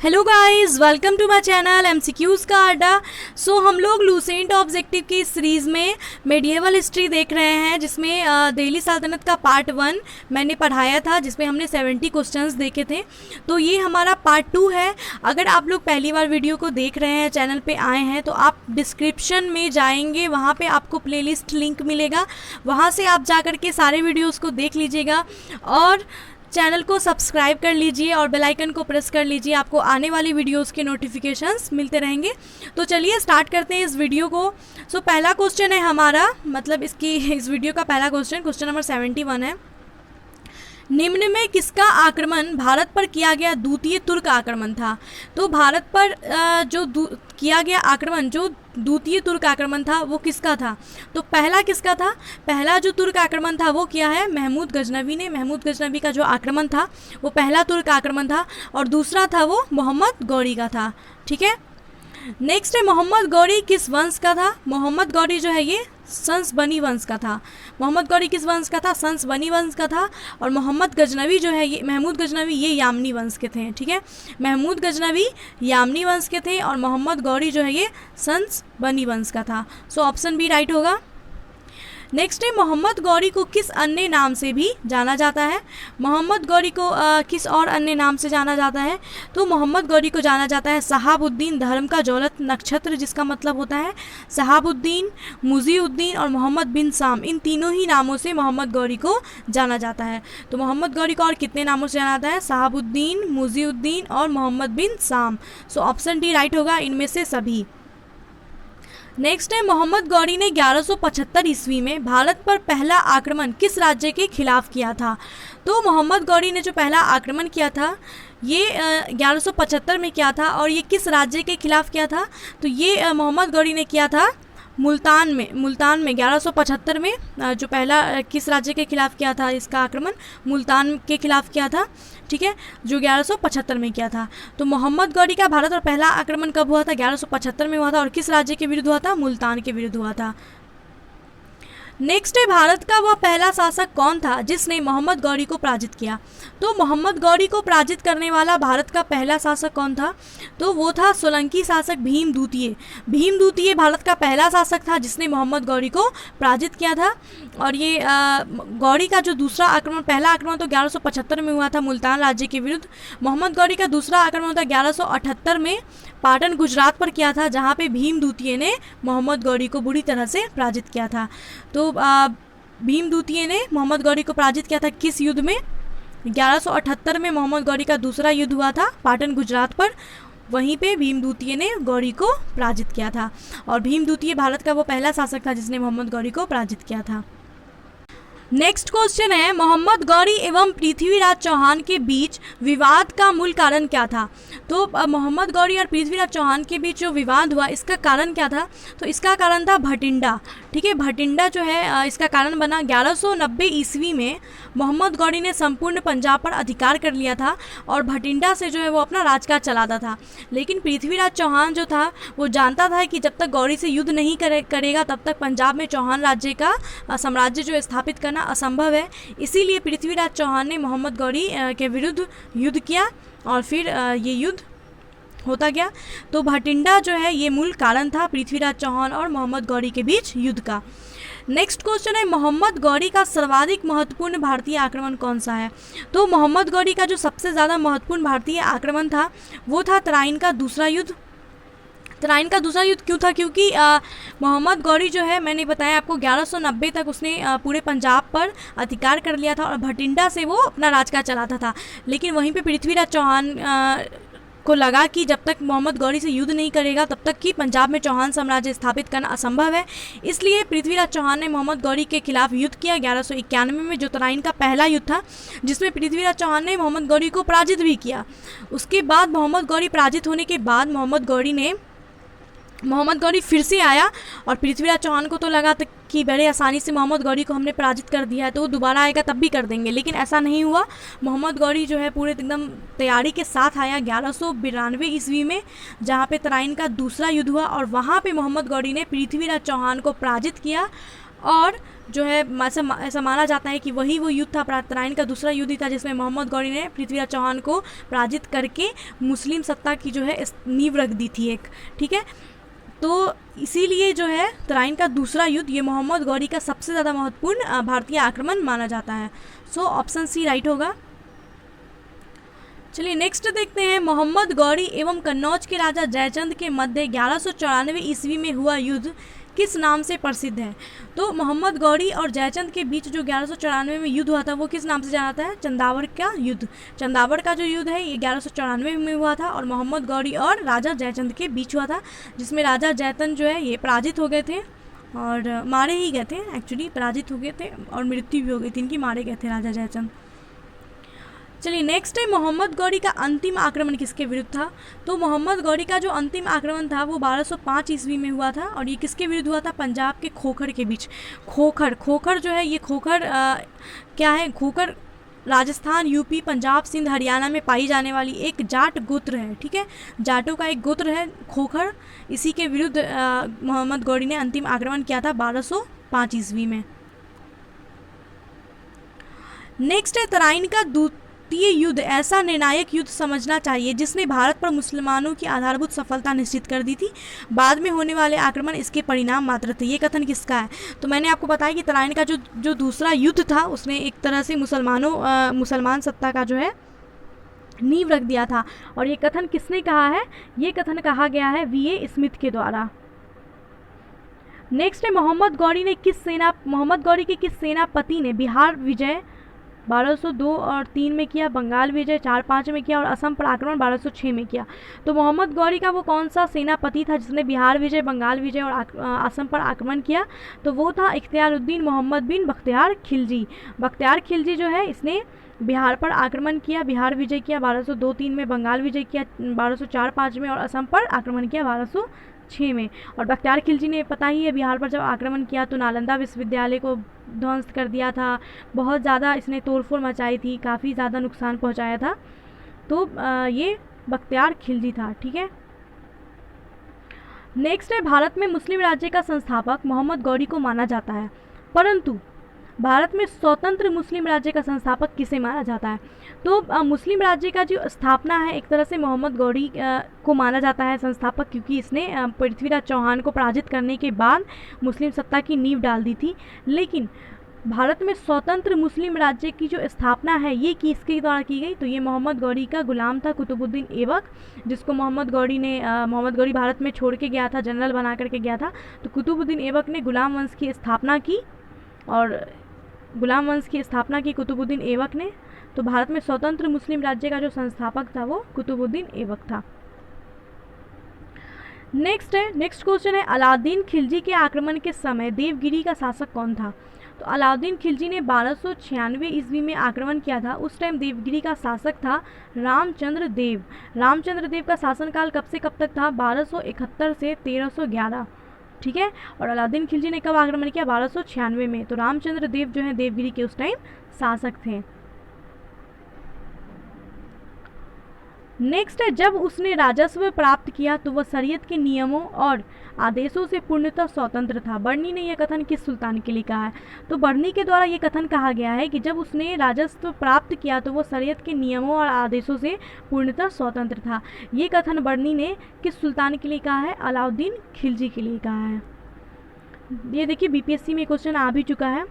Hello guys, welcome to my channel MCQs का अड्डा। सो हम लोग लूसेंट ऑब्जेक्टिव की सीरीज़ में मेडिएवल हिस्ट्री देख रहे हैं, जिसमें दिल्ली सल्तनत का पार्ट 1 मैंने पढ़ाया था, जिसमें हमने 70 क्वेश्चंस देखे थे। तो ये हमारा पार्ट 2 है। अगर आप लोग पहली बार वीडियो को देख रहे हैं, चैनल पे आए हैं, तो आप डिस्क्रिप्शन में जाएंगे, वहाँ पे आपको प्लेलिस्ट लिंक मिलेगा, वहाँ से आप जा कर के सारे वीडियोज़ को देख लीजिएगा और चैनल को सब्सक्राइब कर लीजिए और बेल आइकन को प्रेस कर लीजिए। आपको आने वाली वीडियोस के नोटिफिकेशंस मिलते रहेंगे। तो चलिए स्टार्ट करते हैं इस वीडियो को। सो पहला क्वेश्चन है हमारा, मतलब इस वीडियो का पहला क्वेश्चन नंबर 71 है। निम्न में किसका आक्रमण भारत पर किया गया द्वितीय तुर्क आक्रमण था? तो भारत पर किया गया आक्रमण, जो द्वितीय तुर्क आक्रमण था, वो किसका था? तो पहला किसका था? पहला जो तुर्क आक्रमण था वो क्या है? महमूद गजनवी ने। महमूद गजनवी का जो आक्रमण था वो पहला तुर्क आक्रमण था, और दूसरा था वो मोहम्मद गौरी का था। ठीक है, नेक्स्ट है मोहम्मद गौरी किस वंश का था? मोहम्मद गौरी जो है ये संस बनी वंश का था। मोहम्मद गौरी किस वंश का था? संस बनी वंश का था। और मोहम्मद गजनवी जो है ये, महमूद गजनवी, ये यामनी वंश के थे। ठीक है, महमूद गजनवी यामनी वंश के थे और मोहम्मद गौरी जो है ये संस बनी वंश का था। सो ऑप्शन बी राइट होगा। नेक्स्ट है मोहम्मद गौरी को किस अन्य नाम से भी जाना जाता है? मोहम्मद गौरी को किस और अन्य नाम से जाना जाता है? तो मोहम्मद गौरी को जाना जाता है सहाबुद्दीन धर्म का जौलत नक्षत्र, जिसका मतलब होता है सहाबुद्दीन, मुजीउद्दीन और मोहम्मद बिन साम। इन तीनों ही नामों से मोहम्मद गौरी को जाना जाता है। तो मोहम्मद गौरी को और कितने नामों से जाना जाता है? सहाबुद्दीन, मुजीउद्दीन और मोहम्मद बिन साम। सो ऑप्शन डी राइट होगा, इनमें से सभी। नेक्स्ट है मोहम्मद गौरी ने 1175 ईस्वी में भारत पर पहला आक्रमण किस राज्य के खिलाफ किया था? तो मोहम्मद गौरी ने जो पहला आक्रमण किया था ये 1175 में किया था, और ये किस राज्य के खिलाफ किया था? तो ये मोहम्मद गौरी ने किया था मुल्तान में 1175 में। जो पहला किस राज्य के खिलाफ किया था इसका आक्रमण? मुल्तान के खिलाफ किया था। ठीक है, जो 1175 में किया था। तो मोहम्मद गौरी का भारत पर पहला आक्रमण कब हुआ था? 1175 में हुआ था, और किस राज्य के विरुद्ध हुआ था? मुल्तान के विरुद्ध हुआ था। नेक्स्ट है भारत का वह पहला शासक कौन था जिसने मोहम्मद गौरी को पराजित किया? तो मोहम्मद गौरी को पराजित करने वाला भारत का पहला शासक कौन था? तो वो था सोलंकी शासक भीम द्वितीय। भीम द्वितीय भारत का पहला शासक था जिसने मोहम्मद गौरी को पराजित किया था। और ये गौरी का जो दूसरा आक्रमण, पहला आक्रमण तो 1175 में हुआ था मुल्तान राज्य के विरुद्ध। मोहम्मद गौरी का दूसरा आक्रमण था 1178 में पाटन गुजरात पर किया था, जहाँ पे भीम द्वितीय ने मोहम्मद गौरी को बुरी तरह से पराजित किया था। तो भीम द्वितीय ने मोहम्मद गौरी को पराजित किया था किस युद्ध में? 1178 में मोहम्मद गौरी का दूसरा युद्ध हुआ था पाटन गुजरात पर, वहीं पे भीम द्वितीय ने गौरी को पराजित किया था। और भीम द्वितीय भारत का वो पहला शासक था जिसने मोहम्मद गौरी को पराजित किया था। नेक्स्ट क्वेश्चन है मोहम्मद गौरी एवं पृथ्वीराज चौहान के बीच विवाद का मूल कारण क्या था? तो मोहम्मद गौरी और पृथ्वीराज चौहान के बीच जो विवाद हुआ, इसका कारण क्या था? तो इसका कारण था भटिंडा। ठीक है, भटिंडा जो है इसका कारण बना। 1190 ईस्वी में मोहम्मद गौरी ने संपूर्ण पंजाब पर अधिकार कर लिया था, और भटिंडा से जो है वो अपना राजकाज चलाता था। लेकिन पृथ्वीराज चौहान जो था वो जानता था कि जब तक गौरी से युद्ध नहीं करेगा तब तक पंजाब में चौहान राज्य का साम्राज्य जो स्थापित करना असंभव है। इसीलिए पृथ्वीराज चौहान ने मोहम्मद गौरी के विरुद्ध युद्ध किया, और फिर ये युद्ध होता गया। तो भटिंडा जो है ये मूल कारण था पृथ्वीराज चौहान और मोहम्मद गौरी के बीच युद्ध का। नेक्स्ट क्वेश्चन है मोहम्मद गौरी का सर्वाधिक महत्वपूर्ण भारतीय आक्रमण कौन सा है? तो मोहम्मद गौरी का जो सबसे ज़्यादा महत्वपूर्ण भारतीय आक्रमण था वो था तराइन का दूसरा युद्ध। तराइन का दूसरा युद्ध क्यों था? क्योंकि मोहम्मद गौरी जो है, मैंने बताया आपको, 1190 तक उसने पूरे पंजाब पर अधिकार कर लिया था, और भटिंडा से वो अपना राजकाज चलाता था। लेकिन वहीं पे पृथ्वीराज चौहान को लगा कि जब तक मोहम्मद गौरी से युद्ध नहीं करेगा तब तक कि पंजाब में चौहान साम्राज्य स्थापित करना असंभव है। इसलिए पृथ्वीराज चौहान ने मोहम्मद गौरी के खिलाफ युद्ध किया 1191 में, जो तराइन का पहला युद्ध था, जिसमें पृथ्वीराज चौहान ने मोहम्मद गौरी को पराजित भी किया। उसके बाद मोहम्मद गौरी पराजित होने के बाद मोहम्मद गौरी फिर से आया, और पृथ्वीराज चौहान को तो लगा कि बड़े आसानी से मोहम्मद गौरी को हमने पराजित कर दिया है, तो वो दोबारा आएगा तब भी कर देंगे। लेकिन ऐसा नहीं हुआ। मोहम्मद गौरी जो है पूरे एकदम तैयारी के साथ आया 1192 ईस्वी में, जहाँ पे तराइन का दूसरा युद्ध हुआ, और वहाँ पे मोहम्मद गौरी ने पृथ्वीराज चौहान को पराजित किया और जो है ऐसा माना जाता है कि वही वो युद्ध था, तराइन का दूसरा युद्ध था, जिसमें मोहम्मद गौरी ने पृथ्वीराज चौहान को पराजित करके मुस्लिम सत्ता की जो है नींव रख दी थी एक, ठीक है। तो इसीलिए जो है तराइन का दूसरा युद्ध ये मोहम्मद गौरी का सबसे ज़्यादा महत्वपूर्ण भारतीय आक्रमण माना जाता है। सो ऑप्शन सी राइट होगा। चलिए नेक्स्ट देखते हैं, मोहम्मद गौरी एवं कन्नौज के राजा जयचंद के मध्य 1194 ईस्वी में हुआ युद्ध किस नाम से प्रसिद्ध है? तो मोहम्मद गौरी और जयचंद के बीच जो 1194 में युद्ध हुआ था वो किस नाम से जाना जाता है? चंदावड़ का युद्ध। चंदावड़ का जो युद्ध है ये 1194 में हुआ था और मोहम्मद गौरी और राजा जयचंद के बीच हुआ था, जिसमें राजा जयचंद जो है ये पराजित हो गए थे और मारे ही गए थे, एक्चुअली पराजित हो गए थे और मृत्यु भी हो गई थी इनकी, मारे गए थे राजा जयचंद। चलिए नेक्स्ट है, मोहम्मद गौरी का अंतिम आक्रमण किसके विरुद्ध था? तो मोहम्मद गौरी का जो अंतिम आक्रमण था वो 1205 ईस्वी में हुआ था और ये किसके विरुद्ध हुआ था? पंजाब के खोखर के बीच। खोखर जो है ये खोखर क्या है? खोखर राजस्थान, यूपी, पंजाब, सिंध, हरियाणा में पाई जाने वाली एक जाट गोत्र है, ठीक है। जाटों का एक गोत्र है खोखर, इसी के विरुद्ध मोहम्मद गौरी ने अंतिम आक्रमण किया था 1205 ईस्वी में। नेक्स्ट है, तराइन का द्वितीय युद्ध ऐसा निर्णायक युद्ध समझना चाहिए जिसने भारत पर मुसलमानों की आधारभूत सफलता निश्चित कर दी थी, बाद में होने वाले आक्रमण इसके परिणाम मात्र थे। ये कथन किसका है? तो मैंने आपको बताया कि तराइन का जो दूसरा युद्ध था उसने एक तरह से मुसलमान सत्ता का जो है नींव रख दिया था। और ये कथन किसने कहा है? ये कथन कहा गया है V.A. स्मिथ के द्वारा। नेक्स्ट है, मोहम्मद गौरी के किस सेनापति ने बिहार विजय 1202 और 3 में किया, बंगाल विजय 4-5 में किया और असम पर आक्रमण 1206 में किया? तो मोहम्मद गौरी का वो कौन सा सेनापति था जिसने बिहार विजय, बंगाल विजय और असम पर आक्रमण किया? तो वो था इख्तियारुद्दीन मोहम्मद बिन बख्तियार खिलजी। बख्तियार खिलजी जो है इसने बिहार पर आक्रमण किया, बिहार विजय किया 1202-3 में, बंगाल विजय किया 1204-5 में और असम पर आक्रमण किया 1206 में। और बख्तियार खिलजी ने पता ही है बिहार पर जब आक्रमण किया तो नालंदा विश्वविद्यालय को ध्वंस कर दिया था, बहुत ज़्यादा इसने तोड़फोड़ मचाई थी, काफ़ी ज़्यादा नुकसान पहुंचाया था। तो ये बख्तियार खिलजी था, ठीक है। नेक्स्ट है, भारत में मुस्लिम राज्य का संस्थापक मोहम्मद गौरी को माना जाता है, परंतु भारत में स्वतंत्र मुस्लिम राज्य का संस्थापक किसे माना जाता है? तो मुस्लिम राज्य का जो स्थापना है एक तरह से मोहम्मद गौरी को माना जाता है संस्थापक, क्योंकि इसने पृथ्वीराज चौहान को पराजित करने के बाद मुस्लिम सत्ता की नींव डाल दी थी। लेकिन भारत में स्वतंत्र मुस्लिम राज्य की जो स्थापना है ये किसके द्वारा की गई? तो ये मोहम्मद गौरी का गुलाम था कुतुबुद्दीन ऐबक, जिसको मोहम्मद गौरी भारत में छोड़ के गया था, जनरल बना करके गया था। तो कुतुबुद्दीन ऐबक ने गुलाम वंश की स्थापना की और गुलाम वंश की स्थापना की कुतुबुद्दीन ऐबक ने। तो भारत में स्वतंत्र मुस्लिम राज्य का जो संस्थापक था वो कुतुबुद्दीन ऐबक था। नेक्स्ट क्वेश्चन है, अलाउद्दीन खिलजी के आक्रमण के समय देवगिरी का शासक कौन था? तो अलाउद्दीन खिलजी ने 1296 ईस्वी में आक्रमण किया था, उस टाइम देवगिरी का शासक था रामचंद्र देव। रामचंद्र देव का शासनकाल कब से कब तक था? 1271 से 1311, ठीक है। और अलाउद्दीन खिलजी ने कब आक्रमण किया? 1296 में। तो रामचंद्र देव जो है देवगिरी के उस टाइम शासक थे। नेक्स्ट है, जब उसने राजस्व प्राप्त किया तो वह शरीयत के नियमों और आदेशों से पूर्णतः स्वतंत्र था। बर्नी ने यह कथन किस सुल्तान के लिए कहा है? तो बर्नी के द्वारा यह कथन कहा गया है कि जब उसने राजस्व प्राप्त किया तो वह शरीयत के नियमों और आदेशों से पूर्णतः स्वतंत्र था। ये कथन बर्नी ने किस सुल्तान के लिए कहा है? अलाउद्दीन खिलजी के लिए कहा है। ये देखिए बीपीएससी में क्वेश्चन आ भी चुका है।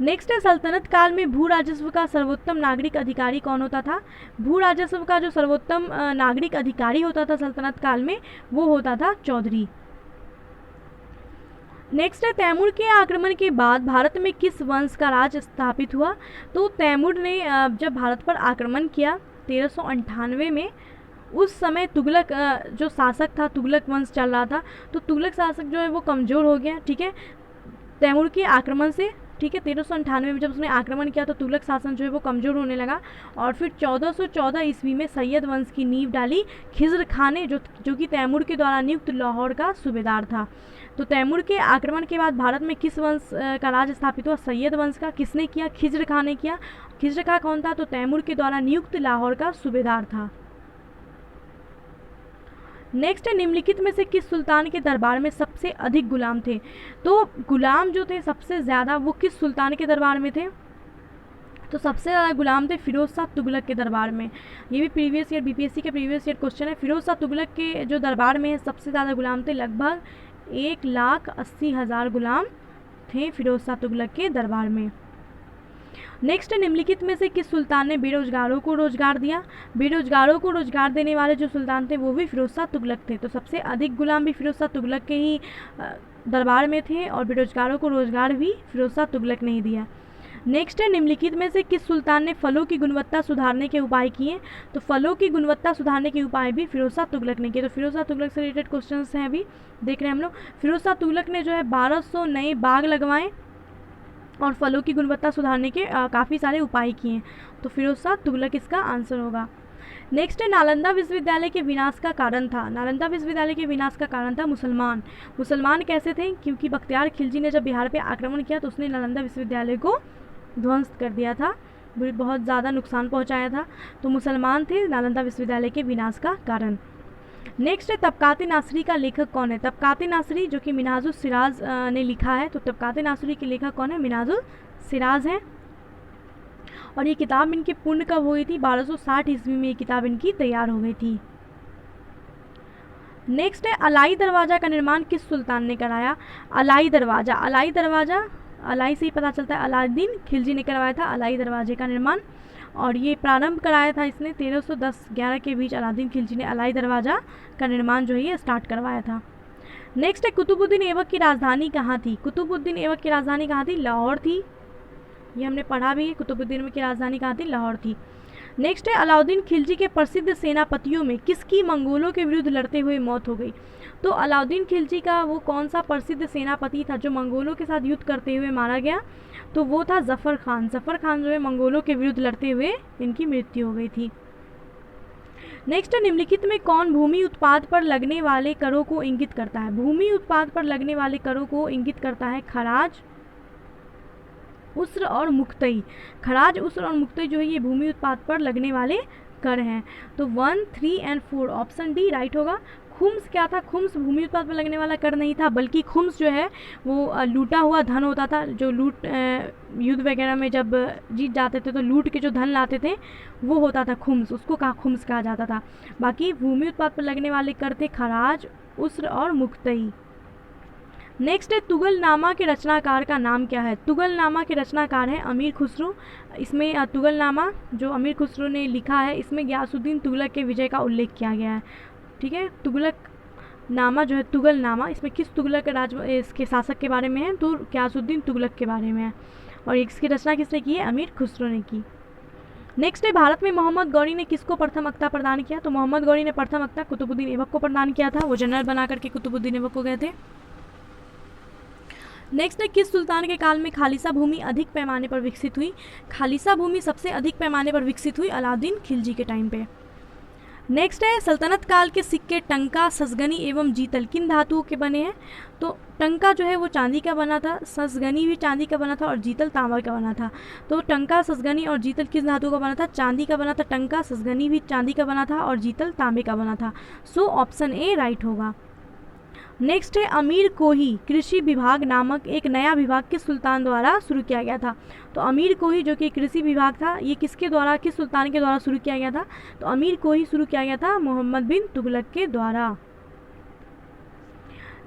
नेक्स्ट है, सल्तनत काल में भू राजस्व का सर्वोत्तम नागरिक अधिकारी कौन होता था? भू राजस्व का जो सर्वोत्तम नागरिक अधिकारी होता था सल्तनत काल में वो होता था चौधरी। नेक्स्ट है, तैमूर के आक्रमण के बाद भारत में किस वंश का राज स्थापित हुआ? तो तैमूर ने जब भारत पर आक्रमण किया 1398 में, उस समय तुगलक जो शासक था, तुगलक वंश चल रहा था, तो तुगलक शासक जो है वो कमज़ोर हो गया, ठीक है, तैमूर के आक्रमण से, ठीक है। 1398 में जब उसने आक्रमण किया तो तुगलक शासन जो है वो कमज़ोर होने लगा और फिर 1414 ईस्वी में सैयद वंश की नींव डाली खिज़्र खान ने, जो कि तैमूर के द्वारा नियुक्त लाहौर का सूबेदार था। तो तैमूर के आक्रमण के बाद भारत में किस वंश का राज स्थापित हुआ? सैयद वंश का। किसने किया? खिज़्र खान ने किया। खिज़्र खान कौन था? तो तैमूर के द्वारा नियुक्त लाहौर का सूबेदार था। नेक्स्ट है निम्नलिखित में से किस सुल्तान के दरबार में सबसे अधिक गुलाम थे। तो गुलाम जो थे सबसे ज़्यादा वो किस सुल्तान के दरबार में थे, तो सबसे ज़्यादा गुलाम थे फिरोज़ शाह तुगलक के दरबार में। ये भी प्रीवियस ईयर बीपीएससी के प्रीवियस ईयर क्वेश्चन है। फिरोज़ शाह तुगलक के जो दरबार में है सबसे ज़्यादा गुलाम थे, लगभग 1,80,000 गुलाम थे फिरोज़ शाह तुगलक के दरबार में। नेक्स्ट निम्नलिखित में से किस सुल्तान ने बेरोजगारों को रोजगार दिया। बेरोजगारों को रोजगार देने वाले जो सुल्तान थे वो भी फिरोज़ शाह तुगलक थे। तो सबसे अधिक गुलाम भी फिरोज़ शाह तुगलक के ही दरबार में थे और बेरोजगारों को रोजगार भी फिरोज़ शाह तुगलक ने ही दिया। नेक्स्ट है निम्नलिखित में से किस सुल्तान ने फलों की गुणवत्ता सुधारने के उपाय किए। तो फलों की गुणवत्ता सुधारने के उपाय भी फिरोज़ शाह तुगलक ने किए। तो फिरोज़ शाह तुगलक से रिलेटेड क्वेश्चंस हैं अभी देख रहे हैं हम लोग। फिरोज़ शाह तुगलक ने जो है 1200 नए बाग लगवाए और फलों की गुणवत्ता सुधारने के काफ़ी सारे उपाय किए। तो फिरोज़ शाह तुगलक इसका आंसर होगा। नेक्स्ट है नालंदा विश्वविद्यालय के विनाश का कारण था। नालंदा विश्वविद्यालय के विनाश का कारण था मुसलमान। मुसलमान कैसे थे, क्योंकि बख्तियार खिलजी ने जब बिहार पे आक्रमण किया तो उसने नालंदा विश्वविद्यालय को ध्वंस कर दिया था, बहुत ज़्यादा नुकसान पहुंचाया था। तो मुसलमान थे नालंदा विश्वविद्यालय के विनाश का कारण। नेक्स्ट है तबकात-ए नासरी का लेखक कौन है। तबकात-ए नासरी जो कि मिन्हाजुल सिराज ने लिखा है। तो तबकात-ए नासरी के लेखक कौन है, मिन्हाजुल सिराज हैं। और ये किताब इनकी पूर्ण कब हुई थी, 1260 ईस्वी में ये किताब इनकी तैयार हो गई थी। नेक्स्ट है अलाई दरवाज़ा का निर्माण किस सुल्तान ने कराया। अलाई दरवाज़ा अलाई से ही पता चलता है, अलाउद्दीन खिलजी ने करवाया था अलाई दरवाजे का निर्माण। और ये प्रारंभ कराया था इसने 1310-11 के बीच अलाउद्दीन खिलजी ने अलाई दरवाज़ा का निर्माण जो है ये स्टार्ट करवाया था। नेक्स्ट है कुतुबुद्दीन ऐबक की राजधानी कहाँ थी। कुतुबुद्दीन ऐबक की राजधानी कहाँ थी, लाहौर थी। ये हमने पढ़ा भी है, कुतुबुद्दीन ऐबक की राजधानी कहाँ थी, लाहौर थी। नेक्स्ट है अलाउद्दीन खिलजी के प्रसिद्ध सेनापतियों में किसकी मंगोलों के विरुद्ध लड़ते हुए मौत हो गई। तो अलाउद्दीन खिलजी का वो कौन सा प्रसिद्ध सेनापति था जो मंगोलों के साथ युद्ध करते हुए मारा गया, तो वो था ज़फ़र खान। ज़फ़र खान जो है मंगोलों के विरुद्ध लड़ते हुए इनकी मृत्यु हो गई थी। नेक्स्ट निम्नलिखित में कौन भूमि उत्पाद पर लगने वाले करों को इंगित करता है। भूमि उत्पाद पर लगने वाले करों को इंगित करता है खराज, उस्र और मुक्तई। खराज, उस्र और मुक्तई जो है ये भूमि उत्पाद पर लगने वाले कर हैं। तो 1, 3 और 4 ऑप्शन डी राइट होगा। खुम्स क्या था, खुम्स भूमि उत्पाद पर लगने वाला कर नहीं था, बल्कि खुम्स जो है वो लूटा हुआ धन होता था। जो लूट युद्ध वगैरह में जब जीत जाते थे तो लूट के जो धन लाते थे वो होता था खुम्स, उसको खुम्स कहा जाता था। बाकी भूमि उत्पाद पर लगने वाले कर थे खराज, उस्र और मुक्तई। नेक्स्ट है तुगलनामा के रचनाकार का नाम क्या है। तुगलनामा के रचनाकार है अमीर खुसरो। इसमें तुगलनामा जो अमीर खुसरो ने लिखा है इसमें गयासुद्दीन तुगलक के विजय का उल्लेख किया गया है। ठीक है, तुगलक नामा जो है तुगलनामा, इसमें किस तुगलक इसके शासक के बारे में है, तो गयासुद्दीन तुगलक के बारे में है। और इसकी रचना किसने की है, अमीर खुसरो ने की। नेक्स्ट है भारत में मोहम्मद गौरी ने किसको प्रथम अख्ता प्रदान किया। तो मोहम्मद गौरी ने प्रथम अख्ता कुतुबुद्दीन ऐबक को प्रदान किया था। वो जनरल बना करके कुतुबुद्दीन ऐबक को गए थे। नेक्स्ट है किस सुल्तान के काल में खालिसा भूमि अधिक पैमाने पर विकसित हुई। खालिसा भूमि सबसे अधिक पैमाने पर विकसित हुई अलाउद्दीन खिलजी के टाइम पे। नेक्स्ट है सल्तनत काल के सिक्के टंका, ससगनी एवं जीतल किन धातुओं के बने हैं। तो टंका जो है वो चांदी का बना था, ससगनी भी चांदी का बना था और जीतल तांबा का बना था। तो टंका, ससगनी और जीतल किस धातु का बना था, चांदी का बना था। टंका, ससगनी भी चांदी का बना था और जीतल तांबे का बना था। सो ऑप्शन ए राइट होगा। नेक्स्ट है अमीर कोही कृषि विभाग नामक एक नया विभाग किस सुल्तान द्वारा शुरू किया गया था। तो अमीर कोही जो कि कृषि विभाग था ये किसके द्वारा, किस सुल्तान के द्वारा शुरू किया गया था। तो अमीर कोही शुरू किया गया था मोहम्मद बिन तुगलक के द्वारा।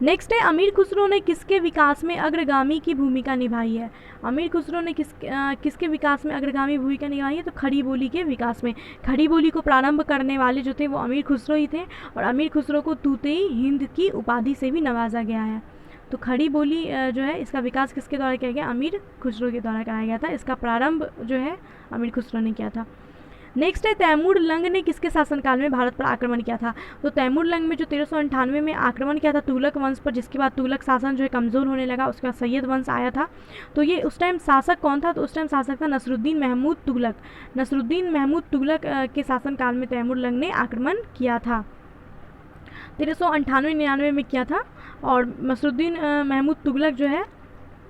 नेक्स्ट है अमीर खुसरो ने किसके विकास में अग्रगामी की भूमिका निभाई है। अमीर खुसरो ने किसके विकास में अग्रगामी भूमिका निभाई है। तो खड़ी बोली के विकास में। खड़ी बोली को प्रारंभ करने वाले जो थे वो अमीर खुसरो ही थे और अमीर खुसरो को तूते-ई हिंद की उपाधि से भी नवाजा गया है। तो खड़ी बोली जो है इसका विकास किसके द्वारा किया गया, अमीर खुसरो के द्वारा कराया गया था। इसका प्रारंभ जो है अमीर खुसरो ने किया था। नेक्स्ट है तैमूर लंग ने किसके शासनकाल में भारत पर आक्रमण किया था। तो तैमूर लंग में जो 1398 में आक्रमण किया था तुगलक वंश पर, जिसके बाद तुगलक शासन जो है कमज़ोर होने लगा, उसके बाद सैयद वंश आया था। तो ये उस टाइम शासक कौन था, तो उस टाइम शासक था नसरुद्दीन महमूद तुगलक। नसरुद्दीन महमूद तुगलक के शासनकाल में तैमूर लंग ने आक्रमण किया था, 1398-99 में किया था। और नसरुद्दीन महमूद तुगलक जो है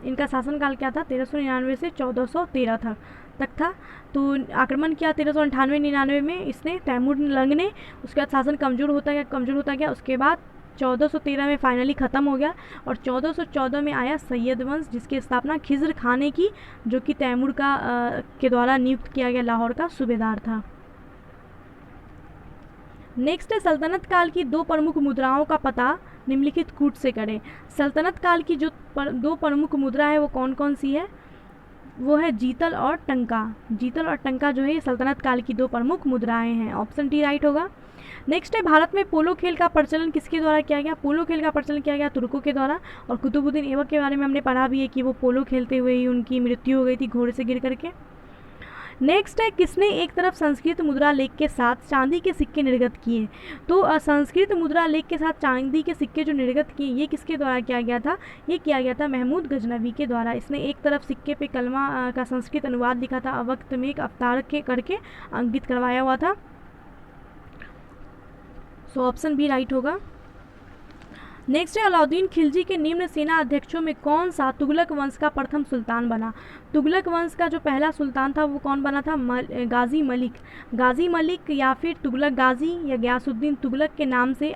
इनका शासनकाल क्या था, 1399 से 1413 था। तक था। तो आक्रमण किया 1398-99 में इसने, तैमूर लंग ने। उसके बाद शासन कमज़ोर होता गया। उसके बाद 1413 में फाइनली ख़त्म हो गया और 1414 में आया सैयद वंश, जिसकी स्थापना खिज़र खान ने की, जो कि तैमूर के द्वारा नियुक्त किया गया लाहौर का सूबेदार था। नेक्स्ट है सल्तनत काल की 2 प्रमुख मुद्राओं का पता निम्नलिखित कूट से करें। सल्तनत काल की जो 2 प्रमुख मुद्रा है वो कौन कौन सी है? वो है जीतल और टंका। जीतल और टंका जो है ये सल्तनत काल की 2 प्रमुख मुद्राएं हैं। ऑप्शन डी राइट होगा। नेक्स्ट है भारत में पोलो खेल का प्रचलन किसके द्वारा किया गया? पोलो खेल का प्रचलन किया गया तुर्कों के द्वारा। और कुतुबुद्दीन ऐबक के बारे में हमने पढ़ा भी है कि वो पोलो खेलते हुए ही उनकी मृत्यु हो गई थी घोड़े से गिर करके। नेक्स्ट है किसने एक तरफ संस्कृत मुद्रा लेख के साथ चांदी के सिक्के निर्गत किए? तो संस्कृत मुद्रा लेख के साथ चांदी के सिक्के जो निर्गत किए ये किसके द्वारा किया गया था? ये किया गया था महमूद गजनवी के द्वारा। इसने एक तरफ सिक्के पे कलमा का संस्कृत अनुवाद लिखा था, वक्त में एक अवतार के करके अंकित करवाया हुआ था। सो ऑप्शन बी राइट होगा। नेक्स्ट है अलाउद्दीन खिलजी के निम्न सेना अध्यक्षों में कौन सा तुगलक वंश का प्रथम सुल्तान बना? तुगलक वंश का जो पहला सुल्तान था वो कौन बना था? गाजी मलिक। गाजी मलिक या फिर तुगलक गाजी या गयासुद्दीन तुगलक के नाम से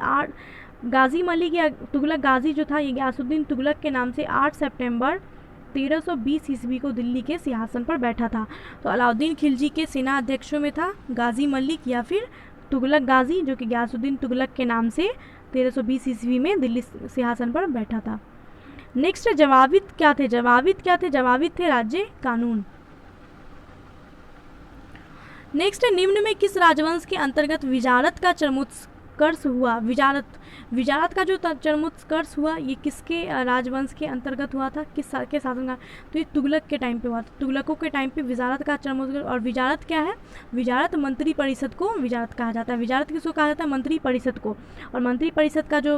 गाजी मलिक या तुगलक गाजी जो था ये गयासुद्दीन तुगलक के नाम से 8 सितंबर 1320 ईस्वी को दिल्ली के सिंहासन पर बैठा था। तो अलाउद्दीन खिलजी के सेना अध्यक्षों में था गाजी मलिक या फिर तुगलक गाजी, जो कि गयासुद्दीन तुगलक के नाम से 1320 ईस्वी में दिल्ली सिंहासन पर बैठा था। नेक्स्ट जवाबित क्या थे? जवाबित थे राज्य कानून। नेक्स्ट निम्न में किस राजवंश के अंतर्गत विजारत का चरमोत्कर्ष हुआ? विजारत का जो चरमोत्कर्ष हुआ ये किसके राजवंश के अंतर्गत हुआ था? किस के शासनकाल? तो ये तुगलक के टाइम पे हुआ था। तुगलकों के टाइम पे विजारत का चरमोत्कर्ष। और विजारत क्या है? विजारत मंत्री परिषद को विजारत कहा जाता है। विजारत किसको कहा जाता है? मंत्री परिषद को। और मंत्री परिषद का जो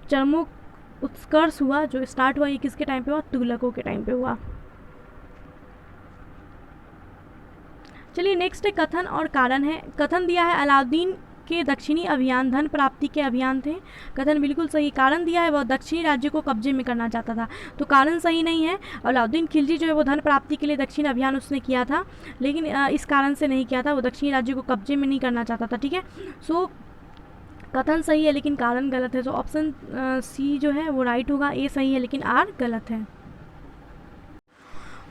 चरमोत्कर्ष हुआ, जो स्टार्ट हुआ, ये किसके टाइम पे हुआ? तुगलकों के टाइम पे हुआ। चलिए नेक्स्ट कथन और कारण है। कथन दिया है अलाउद्दीन के दक्षिणी अभियान धन प्राप्ति के अभियान थे। कथन बिल्कुल सही। कारण दिया है वह दक्षिणी राज्य को कब्जे में करना चाहता था। तो कारण सही नहीं है। अलाउद्दीन खिलजी जो है वो धन प्राप्ति के लिए दक्षिण अभियान उसने किया था, लेकिन इस कारण से नहीं किया था, वो दक्षिणी राज्य को कब्जे में नहीं करना चाहता था। ठीक है, सो कथन सही है लेकिन कारण गलत है। तो ऑप्शन सी जो है वो राइट होगा। ए सही है लेकिन आर गलत है।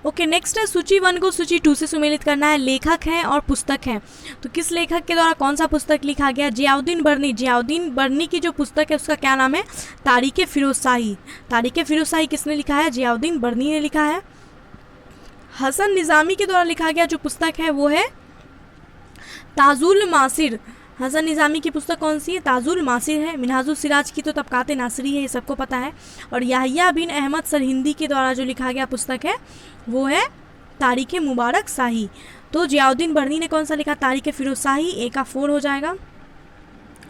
ओके नेक्स्ट है सूची 1 को सूची 2 से सुमेलित करना है। लेखक हैं और पुस्तक हैं। तो किस लेखक के द्वारा कौन सा पुस्तक लिखा गया? जियाउद्दीन बर्नी की जो पुस्तक है उसका क्या नाम है? तारीख़ फिरोज़शाही। तारीख़ फिरोज़शाही किसने लिखा है? जियाउद्दीन बर्नी ने लिखा है। हसन निज़ामी के द्वारा लिखा गया जो पुस्तक है वो है ताजुल मासिर। हसन निज़ामी की पुस्तक कौन सी है? ताजुल मासिर है। मिनहाजुल सिराज की तो तबकात नासिरी है, ये सबको पता है। और याहिया बिन अहमद सरहिंदी के द्वारा जो लिखा गया पुस्तक है वो है तारीख़ मुबारक शाही। तो जियाउद्दीन बर्नी ने कौन सा लिखा? तारीख़ फिरोज़शाही। ए का 4 हो जाएगा।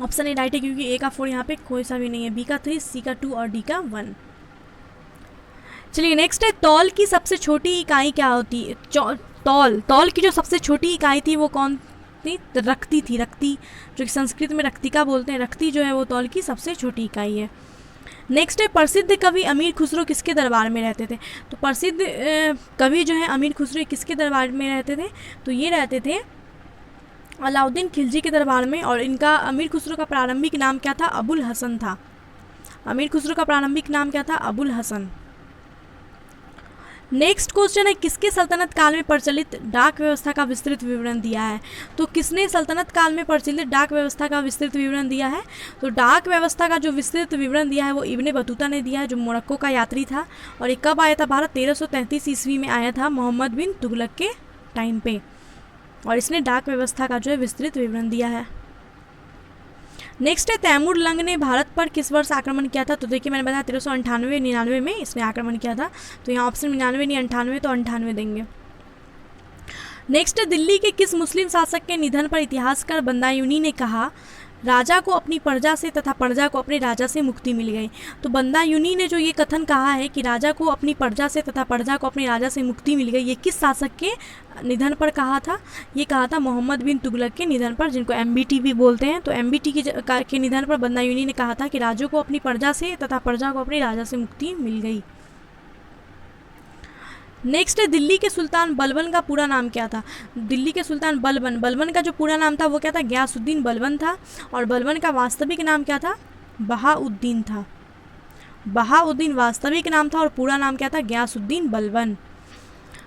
ऑप्शन ए राइट है क्योंकि ए का 4 यहाँ पे कोई सा भी नहीं है। बी का 3, सी का 2 और डी का 1। चलिए नेक्स्ट है तौल की सबसे छोटी इकाई क्या होती है? तौल की जो सबसे छोटी इकाई थी वो कौन थी? रख्ती थी। रख्ती जो कि संस्कृत में रख्तिका बोलते हैं। रख्ती जो है वो तौल की सबसे छोटी इकाई है। नेक्स्ट है प्रसिद्ध कवि अमीर खुसरो किसके दरबार में रहते थे? तो प्रसिद्ध कवि जो है अमीर खुसरो किसके दरबार में रहते थे? तो ये रहते थे अलाउद्दीन खिलजी के दरबार में। और इनका अमीर खुसरो का प्रारंभिक नाम क्या था? अबुल हसन था। अमीर खुसरो का प्रारंभिक नाम क्या था? अबुल हसन। नेक्स्ट क्वेश्चन है किसके सल्तनत काल में प्रचलित डाक व्यवस्था का विस्तृत विवरण दिया है? तो किसने सल्तनत काल में प्रचलित डाक व्यवस्था का विस्तृत विवरण दिया है? तो डाक व्यवस्था का जो विस्तृत विवरण दिया है वो इब्ने बतूता ने दिया है, जो मोरक्को का यात्री था। और ये कब आया था भारत? 1333 ईस्वी में आया था मोहम्मद बिन तुगलक के टाइम पे। और इसने डाक व्यवस्था का जो है विस्तृत विवरण दिया है। नेक्स्ट है तैमूर लंग ने भारत पर किस वर्ष आक्रमण किया था? तो देखिए मैंने बताया 1398-99 में इसने आक्रमण किया था। तो यहाँ ऑप्शन 99 नहीं 98, तो 98 देंगे। नेक्स्ट है दिल्ली के किस मुस्लिम शासक के निधन पर इतिहासकार बदायूनी ने कहा राजा को अपनी प्रजा से तथा प्रजा को अपने राजा से मुक्ति मिल गई? तो बदायूनी ने जो ये कथन कहा है कि राजा को अपनी प्रजा से तथा प्रजा को अपने राजा से मुक्ति मिल गई, ये किस शासक के निधन पर कहा था? ये कहा था मोहम्मद बिन तुगलक के निधन पर, जिनको MBT भी बोलते हैं। तो MBT के निधन पर बदायूनी ने कहा था कि राजों को अपनी प्रजा से तथा प्रजा को अपने राजा से मुक्ति मिल गई। नेक्स्ट है दिल्ली के सुल्तान बलबन का पूरा नाम क्या था। दिल्ली के सुल्तान बलबन का जो पूरा नाम था वो क्या था, गयासुद्दीन बलबन था। और बलबन का वास्तविक नाम क्या था, बहाउद्दीन था। बहाउद्दीन वास्तविक नाम था और पूरा नाम क्या था, गयासुद्दीन बलबन।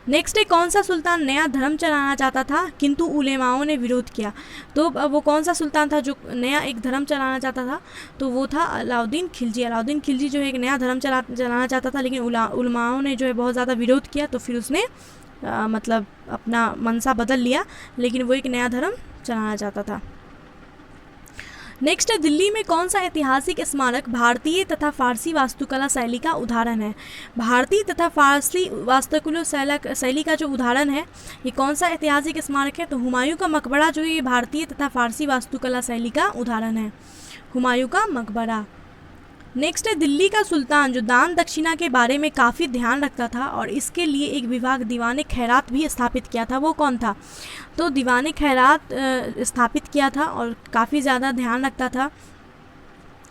नेक्स्ट है कौन सा सुल्तान नया धर्म चलाना चाहता था किंतु उलेमाओं ने विरोध किया। तो वो कौन सा सुल्तान था जो नया एक धर्म चलाना चाहता था, तो वो था अलाउद्दीन खिलजी। अलाउद्दीन खिलजी जो है एक नया धर्म चलाना चाहता था, लेकिन उलेमाओं ने जो है बहुत ज़्यादा विरोध किया, तो फिर उसने मतलब अपना मनसा बदल लिया, लेकिन वो एक नया धर्म चलाना चाहता था। नेक्स्ट है दिल्ली में कौन सा ऐतिहासिक स्मारक भारतीय तथा फारसी वास्तुकला शैली का उदाहरण है। भारतीय तथा फारसी वास्तुकला शैली का जो उदाहरण है ये कौन सा ऐतिहासिक स्मारक है, तो हुमायूं का मकबरा जो है ये भारतीय तथा फारसी वास्तुकला शैली का उदाहरण है, हुमायूं का मकबरा। नेक्स्ट है दिल्ली का सुल्तान जो दान दक्षिणा के बारे में काफ़ी ध्यान रखता था और इसके लिए एक विभाग दीवाने खैरात भी स्थापित किया था, वो कौन था, तो दीवाने खैरात स्थापित किया था और काफ़ी ज़्यादा ध्यान रखता था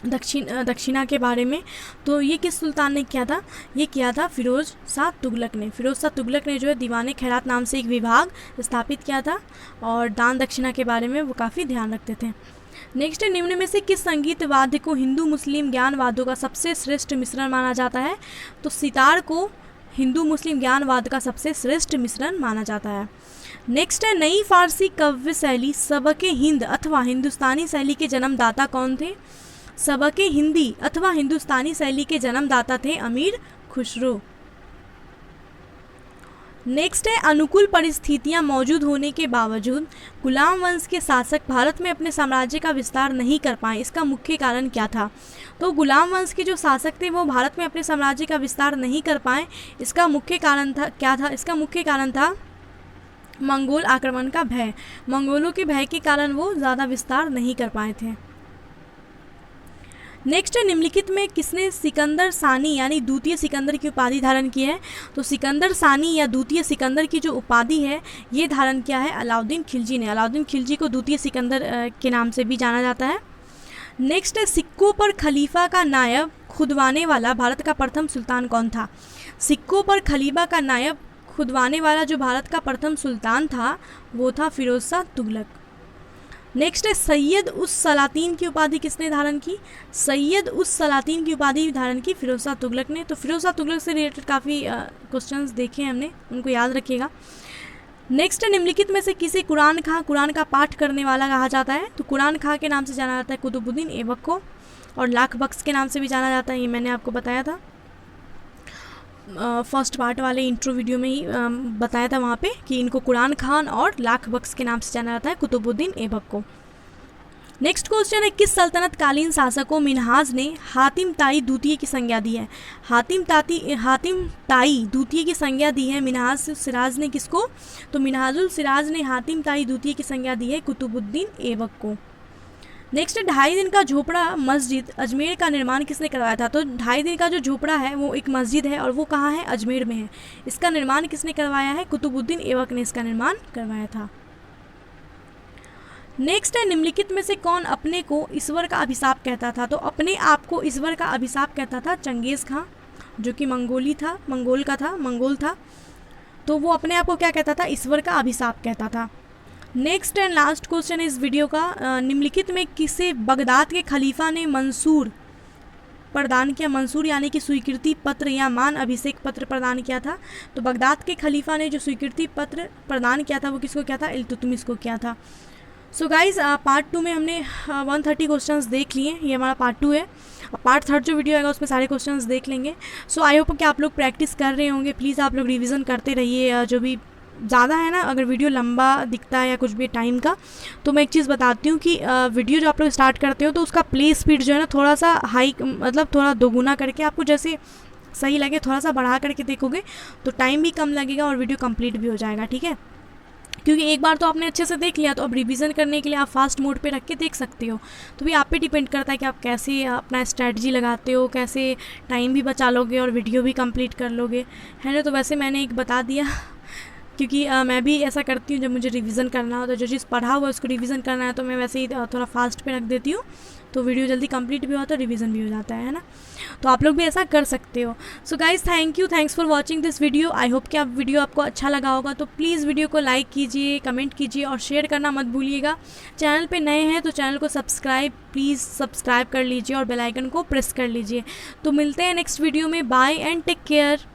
दक्षिणा के बारे में। तो ये किस सुल्तान ने किया था, ये किया था फिरोज शाह तुगलक ने। फिरोज शाह तुगलक ने जो है दीवाने खैरात नाम से एक विभाग स्थापित किया था और दान दक्षिणा के बारे में वो काफ़ी ध्यान रखते थे। नेक्स्ट है निम्न में से किस संगीत वाद्य को हिंदू मुस्लिम ज्ञान वाद्यों का सबसे श्रेष्ठ मिश्रण माना जाता है, तो सितार को हिंदू मुस्लिम ज्ञान वाद्य का सबसे श्रेष्ठ मिश्रण माना जाता है। नेक्स्ट है नई फारसी काव्य शैली सबके हिंद अथवा हिंदुस्तानी शैली के जन्मदाता कौन थे। सबके हिंदी अथवा हिंदुस्तानी शैली के जन्मदाता थे अमीर खुसरो। नेक्स्ट है अनुकूल परिस्थितियां मौजूद होने के बावजूद गुलाम वंश के शासक भारत में अपने साम्राज्य का विस्तार नहीं कर पाए, इसका मुख्य कारण क्या था। तो गुलाम वंश के जो शासक थे वो भारत में अपने साम्राज्य का विस्तार नहीं कर पाए, इसका मुख्य कारण था क्या था, इसका मुख्य कारण था मंगोल आक्रमण का भय। मंगोलों के भय के कारण वो ज़्यादा विस्तार नहीं कर पाए थे। नेक्स्ट है निम्नलिखित में किसने सिकंदर सानी यानी द्वितीय सिकंदर की उपाधि धारण की है, तो सिकंदर सानी या द्वितीय सिकंदर की जो उपाधि है ये धारण किया है अलाउद्दीन खिलजी ने। अलाउद्दीन खिलजी को द्वितीय सिकंदर के नाम से भी जाना जाता है। नेक्स्ट है सिक्कों पर खलीफा का नायब खुदवाने वाला भारत का प्रथम सुल्तान कौन था। सिक्कों पर खलीफा का नायब खुदवाने वाला जो भारत का प्रथम सुल्तान था वो था फिरोज शाह तुगलक। नेक्स्ट है सैयद उस सलातीन की उपाधि किसने धारण की। सैयद उस सलातीन की उपाधि धारण की फिरोज शाह तुगलक ने। तो फिरोज शाह तुगलक से रिलेटेड काफ़ी क्वेश्चंस देखे हमने, उनको याद रखिएगा। नेक्स्ट है निम्नलिखित में से किसे कुरान का पाठ करने वाला कहा जाता है, तो कुरान खां के नाम से जाना जाता है कुतुबुद्दीन ऐबक को, और लाख बख्श के नाम से भी जाना जाता है, ये मैंने आपको बताया था फर्स्ट पार्ट वाले इंट्रो वीडियो में ही बताया था वहाँ पे कि इनको कुरान खान और लाख बख्श के नाम से जाना जाता है कुतुबुद्दीन ऐबक को। नेक्स्ट क्वेश्चन है किस सल्तनत कालीन शासक को मिन्हाज ने हातिम ताई द्वितीय की संज्ञा दी है। हातिम ताई द्वितीय की संज्ञा दी है मिन्हाज सिराज ने किसको, तो मिन्हाजुल सिराज ने हातिम ताई द्वितीय की संज्ञा दी है कुतुबुद्दीन ऐबक को। नेक्स्ट 2.5 दिन का झोपड़ा मस्जिद अजमेर का निर्माण किसने करवाया था। तो 2.5 दिन का जो झोपड़ा है वो एक मस्जिद है और वो कहाँ है, अजमेर में है। इसका निर्माण किसने करवाया है, कुतुबुद्दीन ऐबक ने इसका निर्माण करवाया था। नेक्स्ट है निम्नलिखित में से कौन अपने को ईश्वर का अभिशाप कहता था। तो अपने आप को ईश्वर का अभिशाप कहता था चंगेज़ खां, जो कि मंगोल था। तो वो अपने आप को क्या कहता था, ईश्वर का अभिशाप कहता था। नेक्स्ट एंड लास्ट क्वेश्चन है इस वीडियो का, निम्नलिखित में किसे बगदाद के खलीफा ने मंसूर प्रदान किया। मंसूर यानी कि स्वीकृति पत्र या मान अभिषेक पत्र प्रदान किया था। तो बगदाद के खलीफा ने जो स्वीकृति पत्र प्रदान किया था वो किसको किया था, इल्तुतमिश को किया था। सो गाइज पार्ट 2 में हमने 130 क्वेश्चंस देख लिए, ये हमारा पार्ट 2 है। पार्ट 3 जो वीडियो आएगा उसमें सारे क्वेश्चंस देख लेंगे। सो आई होप कि आप लोग प्रैक्टिस कर रहे होंगे। प्लीज़ आप लोग रिविज़न करते रहिए। जो भी ज़्यादा है ना, अगर वीडियो लंबा दिखता है या कुछ भी टाइम का, तो मैं एक चीज़ बताती हूँ कि वीडियो जो आप लोग स्टार्ट करते हो तो उसका प्ले स्पीड जो है ना थोड़ा सा हाई, मतलब थोड़ा दोगुना करके, आपको जैसे सही लगे थोड़ा सा बढ़ा करके देखोगे तो टाइम भी कम लगेगा और वीडियो कंप्लीट भी हो जाएगा, ठीक है। क्योंकि एक बार तो आपने अच्छे से देख लिया, तो अब रिवीजन करने के लिए आप फास्ट मोड पे रख के देख सकते हो। तो भी आप पे डिपेंड करता है कि आप कैसे अपना स्ट्रैटेजी लगाते हो, कैसे टाइम भी बचा लोगे और वीडियो भी कंप्लीट कर लोगे, है ना। तो वैसे मैंने एक बता दिया क्योंकि मैं भी ऐसा करती हूँ, जब मुझे रिवीजन करना हो तो जो चीज़ पढ़ा हुआ है उसको रिवीजन करना है तो मैं वैसे ही थोड़ा फास्ट पे रख देती हूँ, तो वीडियो जल्दी कंप्लीट भी होता है, रिवीजन भी हो जाता है ना। तो आप लोग भी ऐसा कर सकते हो। So guys thanks for watching this video. I hope कि आप वीडियो आपको अच्छा लगा होगा, तो प्लीज़ वीडियो को लाइक कीजिए, कमेंट कीजिए और शेयर करना मत भूलिएगा। चैनल पे नए हैं तो चैनल को प्लीज़ सब्सक्राइब कर लीजिए और बेल आइकन को प्रेस कर लीजिए। तो मिलते हैं नेक्स्ट वीडियो में। Bye and take care.